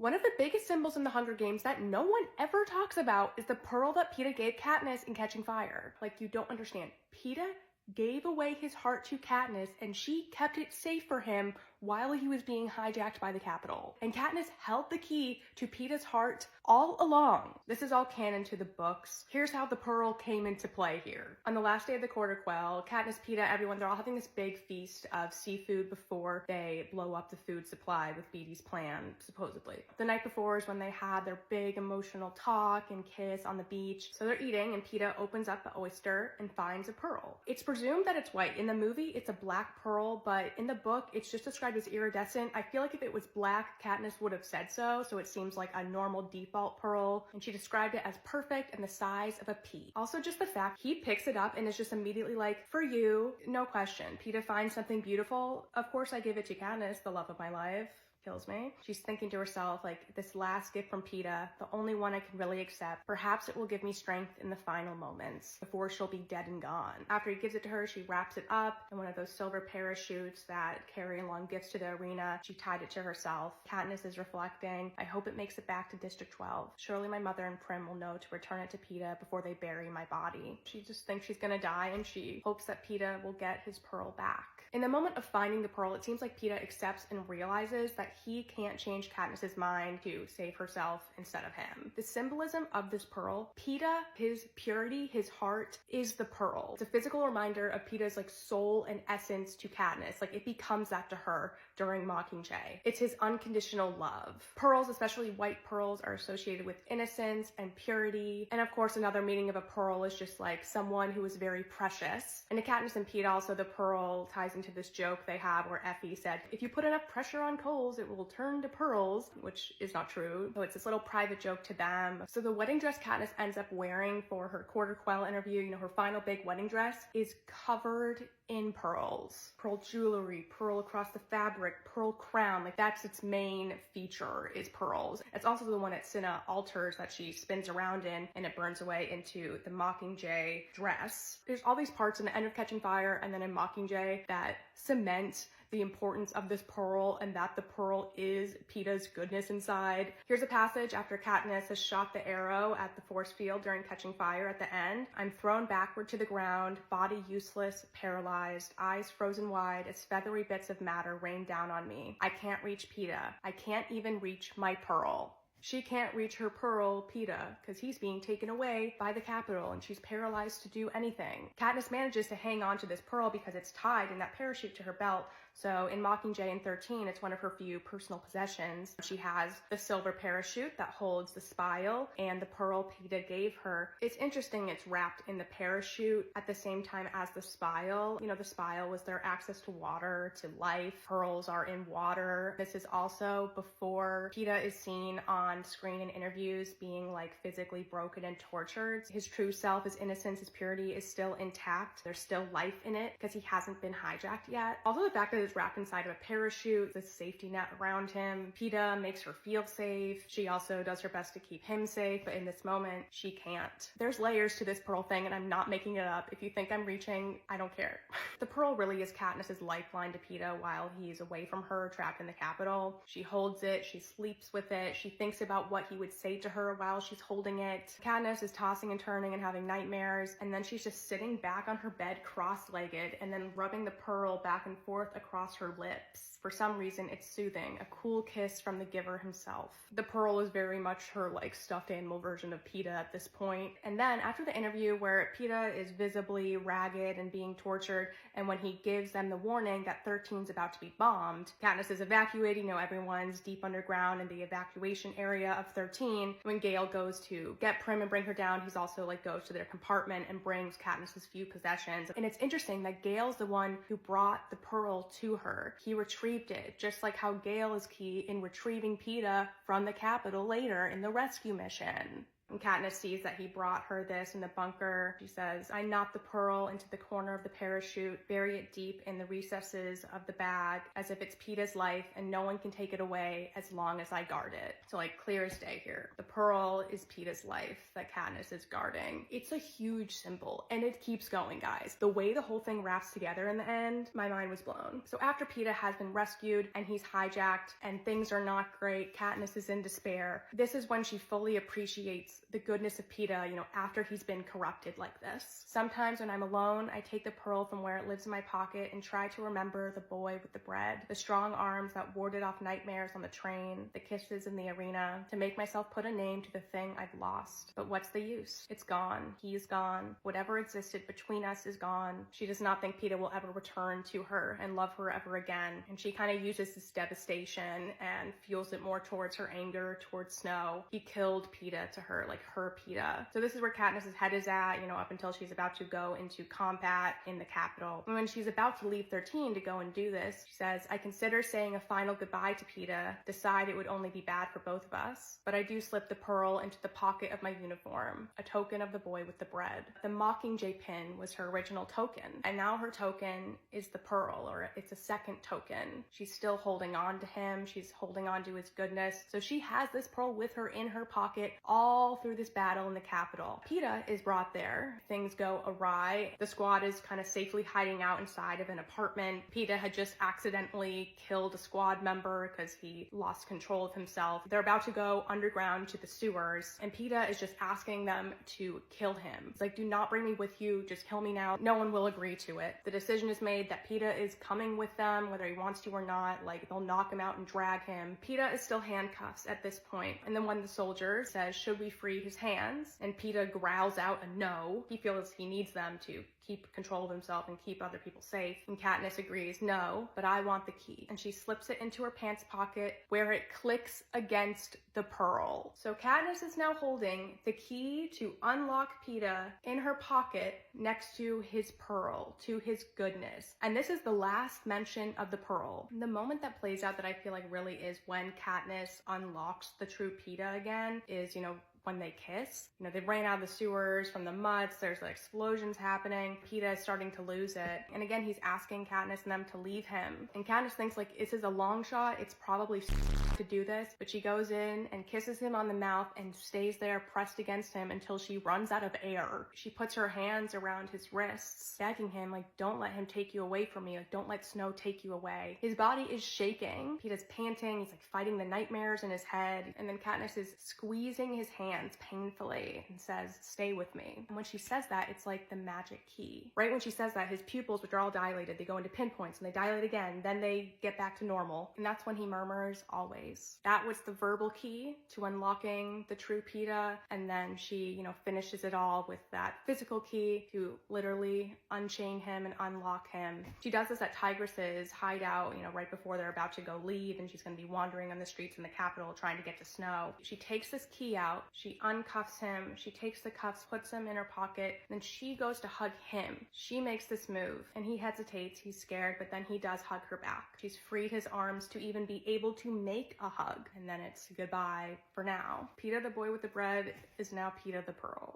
One of the biggest symbols in the Hunger Games that no one ever talks about is the pearl that Peeta gave Katniss in Catching Fire. Like, you don't understand. Peeta gave away his heart to Katniss and she kept it safe for him while he was being hijacked by the Capitol. And Katniss held the key to Peeta's heart all along. This is all canon to the books. Here's how the pearl came into play here. On the last day of the Quarter Quell, Katniss, Peeta, everyone, they're all having this big feast of seafood before they blow up the food supply with Beette's plan, supposedly. The night before is when they had their big emotional talk and kiss on the beach. So they're eating and Peeta opens up the oyster and finds a pearl. It's presumed that it's white. In the movie, it's a black pearl, but in the book, it's just described as iridescent. I feel like if it was black, Katniss would have said so it seems like a normal default pearl, and she described it as perfect and the size of a pea. Also, just the fact he picks it up and is just immediately like, for you, no question. Peeta finds something beautiful. Of course I give it to Katniss, the love of my life. Kills me. She's thinking to herself, like, this last gift from Peeta, the only one I can really accept, perhaps it will give me strength in the final moments before she'll be dead and gone. After he gives it to her, she wraps it up in one of those silver parachutes that carry along gifts to the arena. She tied it to herself. Katniss is reflecting, I hope it makes it back to District 12. Surely my mother and Prim will know to return it to Peeta before they bury my body. She just thinks she's gonna die and she hopes that Peeta will get his pearl back. In the moment of finding the pearl, it seems like Peeta accepts and realizes that he can't change Katniss's mind to save herself instead of him. The symbolism of this pearl, Peeta, his purity, his heart, is the pearl. It's a physical reminder of Peeta's like soul and essence to Katniss. Like, it becomes that to her during Mockingjay. It's his unconditional love. Pearls, especially white pearls, are associated with innocence and purity. And of course, another meaning of a pearl is just like someone who is very precious. And to Katniss and Peeta also, the pearl ties into this joke they have where Effie said, if you put enough pressure on coals, it will turn to pearls, which is not true. So it's this little private joke to them. So the wedding dress Katniss ends up wearing for her Quarter Quell interview, you know, her final big wedding dress, is covered in pearls. Pearl jewelry, pearl across the fabric, pearl crown. Like, that's its main feature, is pearls. It's also the one at Cinna altars that she spins around in and it burns away into the Mockingjay dress. There's all these parts in the end of Catching Fire and then in Mockingjay that cement the importance of this pearl and that the pearl is Peeta's goodness inside. Here's a passage after Katniss has shot the arrow at the force field during Catching Fire at the end. I'm thrown backward to the ground, body useless, paralyzed, eyes frozen wide as feathery bits of matter rain down on me. I can't reach Peeta. I can't even reach my pearl. She can't reach her pearl, Peeta, because he's being taken away by the Capitol and she's paralyzed to do anything. Katniss manages to hang on to this pearl because it's tied in that parachute to her belt. So in Mockingjay in 13, it's one of her few personal possessions. She has the silver parachute that holds the spile and the pearl Peeta gave her. It's interesting, it's wrapped in the parachute at the same time as the spile. You know, the spile was their access to water, to life. Pearls are in water. This is also before Peeta is seen on screen in interviews being like physically broken and tortured. His true self, his innocence, his purity is still intact. There's still life in it because he hasn't been hijacked yet. Also, the fact that it's wrapped inside of a parachute, the safety net around him. Peeta makes her feel safe. She also does her best to keep him safe, but in this moment, she can't. There's layers to this pearl thing and I'm not making it up. If you think I'm reaching, I don't care. The pearl really is Katniss's lifeline to Peeta while he's away from her, trapped in the Capitol. She holds it, she sleeps with it, she thinks about what he would say to her while she's holding it. Katniss is tossing and turning and having nightmares, and then she's just sitting back on her bed cross-legged and then rubbing the pearl back and forth across her lips. For some reason, it's soothing, a cool kiss from the giver himself. The pearl is very much her like stuffed animal version of Peeta at this point. And then after the interview where Peeta is visibly ragged and being tortured, and when he gives them the warning that 13's about to be bombed, Katniss is evacuating, you know, everyone's deep underground in the evacuation area of 13. When Gale goes to get Prim and bring her down, he's also like goes to their compartment and brings Katniss's few possessions. And it's interesting that Gale's the one who brought the pearl to her. He retrieved it, just like how Gale is key in retrieving Peeta from the Capitol later in the rescue mission. And Katniss sees that he brought her this in the bunker. She says, I knot the pearl into the corner of the parachute, bury it deep in the recesses of the bag, as if it's Peeta's life and no one can take it away as long as I guard it. So like clear as day here. The pearl is Peeta's life that Katniss is guarding. It's a huge symbol and it keeps going, guys. The way the whole thing wraps together in the end, my mind was blown. So after Peeta has been rescued and he's hijacked and things are not great, Katniss is in despair. This is when she fully appreciates the goodness of Peeta, after he's been corrupted like this. Sometimes when I'm alone, I take the pearl from where it lives in my pocket and try to remember the boy with the bread, the strong arms that warded off nightmares on the train, the kisses in the arena, to make myself put a name to the thing I've lost. But what's the use? It's gone. He's gone. Whatever existed between us is gone. She does not think Peeta will ever return to her and love her ever again. And she kind of uses this devastation and fuels it more towards her anger towards Snow. He killed Peeta to her, like her Peeta. So this is where Katniss's head is at, up until she's about to go into combat in the capital. And when she's about to leave 13 to go and do this, she says, I consider saying a final goodbye to Peeta, decide it would only be bad for both of us. But I do slip the pearl into the pocket of my uniform, a token of the boy with the bread. The Mockingjay pin was her original token, and now her token is the pearl, or it's a second token. She's still holding on to him. She's holding on to his goodness. So she has this pearl with her in her pocket all through this battle in the capital. Peeta is brought there. Things go awry. The squad is kind of safely hiding out inside of an apartment. Peeta had just accidentally killed a squad member because he lost control of himself. They're about to go underground to the sewers, and Peeta is just asking them to kill him. He's like, do not bring me with you, just kill me now. No one will agree to it. The decision is made that Peeta is coming with them, whether he wants to or not. Like, they'll knock him out and drag him. Peeta is still handcuffs at this point. And then when the soldier says, should we free his hands? And Peeta growls out a no. He feels he needs them to keep control of himself and keep other people safe. And Katniss agrees, no, but I want the key. And she slips it into her pants pocket where it clicks against the pearl. So Katniss is now holding the key to unlock Peeta in her pocket next to his pearl, to his goodness. And this is the last mention of the pearl. The moment that plays out that I feel like really is when Katniss unlocks the true Peeta again is, when they kiss. They ran out of the sewers from the mutts. There's like explosions happening. Peeta is starting to lose it. And again, he's asking Katniss and them to leave him. And Katniss thinks like, this is a long shot. It's probably to do this. But she goes in and kisses him on the mouth and stays there pressed against him until she runs out of air. She puts her hands around his wrists, begging him like, don't let him take you away from me. Like, don't let Snow take you away. His body is shaking. Peeta's panting. He's like fighting the nightmares in his head. And then Katniss is squeezing his hands painfully and says, stay with me. And when she says that, it's like the magic key. Right when she says that, his pupils, which are all dilated, they go into pinpoints and they dilate again, then they get back to normal. And that's when he murmurs, always. That was the verbal key to unlocking the true Peeta. And then she, finishes it all with that physical key to literally unchain him and unlock him. She does this at Tigress's hideout, right before they're about to go leave, and she's going to be wandering on the streets in the capital trying to get to Snow. She takes this key out. She uncuffs him, she takes the cuffs, puts them in her pocket, then she goes to hug him. She makes this move, and he hesitates, he's scared, but then he does hug her back. She's freed his arms to even be able to make a hug, and then it's goodbye for now. Peeta the boy with the bread is now Peeta the pearl.